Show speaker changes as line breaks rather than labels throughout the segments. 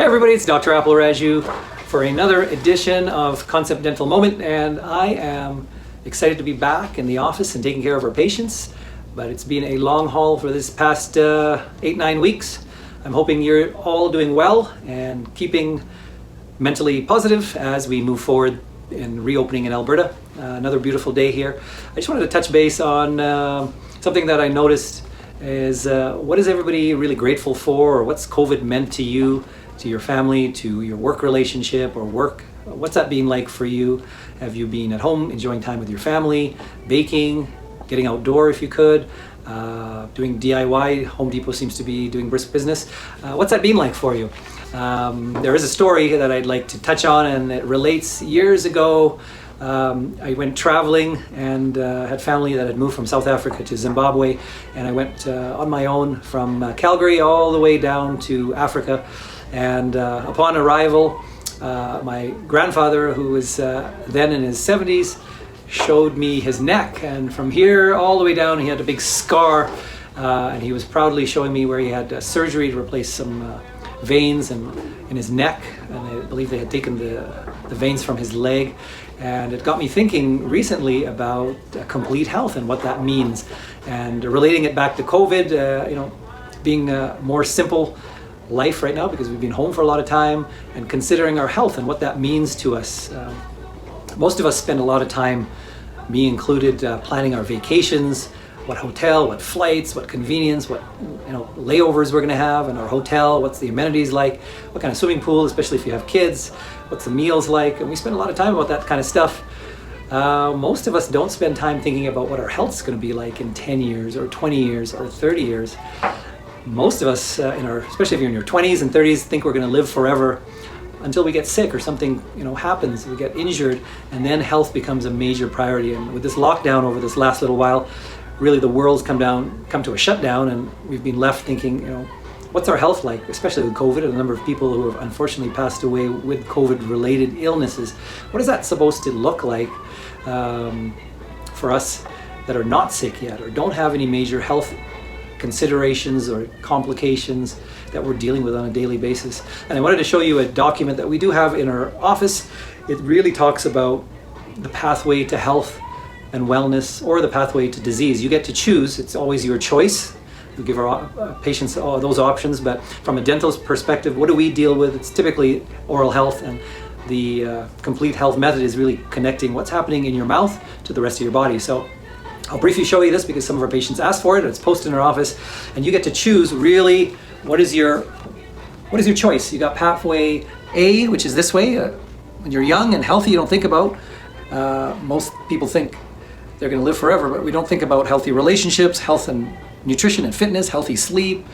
everybody, it's Dr. Appleraju for another edition of Concept Dental Moment, and I am excited to be back in the office and taking care of our patients, but it's been a long haul for this past 8-9 weeks. I'm hoping you're all doing well and keeping mentally positive as we move forward in reopening in Alberta. Another beautiful day here. I just wanted to touch base on something that I noticed is what is everybody really grateful for, or what's COVID meant to you, to your family, to your work relationship or work? What's that been like for you? Have you been at home enjoying time with your family, baking, getting outdoor if you could, doing DIY? Home Depot seems to be doing brisk business. What's that been like for you? There is a story that I'd like to touch on, and it relates years ago. I went traveling and had family that had moved from South Africa to Zimbabwe, and I went on my own from Calgary all the way down to Africa. And upon arrival, my grandfather, who was then in his 70s, showed me his neck, and from here all the way down he had a big scar, and he was proudly showing me where he had surgery to replace some veins in his neck, and I believe they had taken the veins from his leg. And it got me thinking recently about complete health and what that means, and relating it back to COVID, being a more simple life right now because we've been home for a lot of time, and considering our health and what that means to us. Most of us spend a lot of time, me included, planning our vacations, what hotel, what flights, what convenience, what layovers we're going to have in our hotel, what's the amenities like, what kind of swimming pool, especially if you have kids, what's the meals like, and we spend a lot of time about that kind of stuff. Most of us don't spend time thinking about what our health's going to be like in 10 years or 20 years or 30 years. Most of us, especially if you're in your 20s and 30s, think we're going to live forever until we get sick or something happens, we get injured, and then health becomes a major priority. And with this lockdown over this last little while, really the world's come to a shutdown, and we've been left thinking, what's our health like, especially with COVID and a number of people who have unfortunately passed away with COVID-related illnesses. What is that supposed to look like for us that are not sick yet or don't have any major health considerations or complications that we're dealing with on a daily basis? And I wanted to show you a document that we do have in our office. It really talks about the pathway to health and wellness, or the pathway to disease. You get to choose. It's always your choice. We give our patients all those options, but from a dental's perspective, what do we deal with? It's typically oral health, and the complete health method is really connecting what's happening in your mouth to the rest of your body. So I'll briefly show you this because some of our patients asked for it. It's posted in our office, and you get to choose really what is your choice. You got pathway A, which is this way. When you're young and healthy, you don't think about. Most people think they're going to live forever, but we don't think about healthy relationships, health and nutrition and fitness, healthy sleep,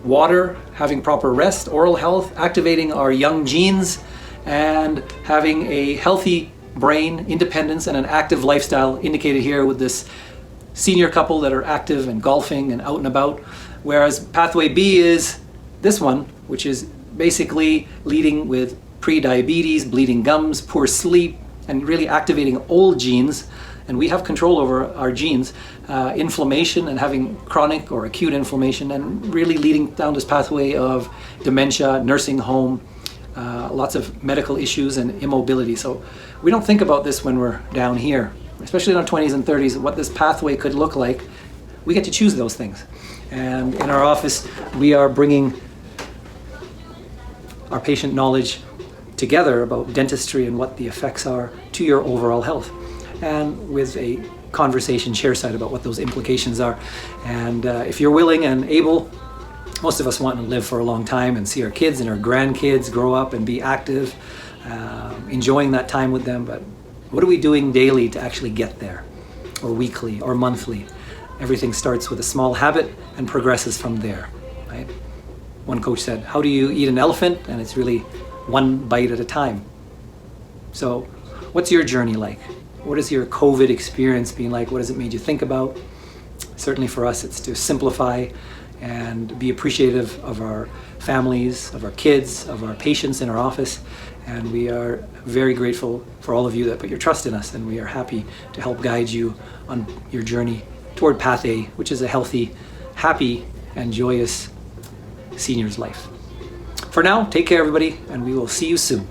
water, having proper rest, oral health, activating our young genes, and having a healthy brain, independence, and an active lifestyle, indicated here with this senior couple that are active and golfing and out and about. Whereas pathway B is this one, which is basically leading with pre-diabetes, bleeding gums, poor sleep, and really activating old genes. And we have control over our genes, inflammation and having chronic or acute inflammation, and really leading down this pathway of dementia, nursing home, lots of medical issues and immobility. So we don't think about this when we're down here, especially in our 20s and 30s, what this pathway could look like. We get to choose those things. And in our office, we are bringing our patient knowledge together about dentistry and what the effects are to your overall health, and with a conversation chairside about what those implications are. And if you're willing and able, most of us want to live for a long time and see our kids and our grandkids grow up and be active, enjoying that time with them. But what are we doing daily to actually get there, or weekly or monthly? Everything starts with a small habit and progresses from there, right? One coach said, how do you eat an elephant? And it's really one bite at a time. So what's your journey like? What has your COVID experience been like? What has it made you think about? Certainly for us, it's to simplify and be appreciative of our families, of our kids, of our patients in our office. And we are very grateful for all of you that put your trust in us, and we are happy to help guide you on your journey toward Path A, which is a healthy, happy, and joyous senior's life. For now, take care everybody, and we will see you soon.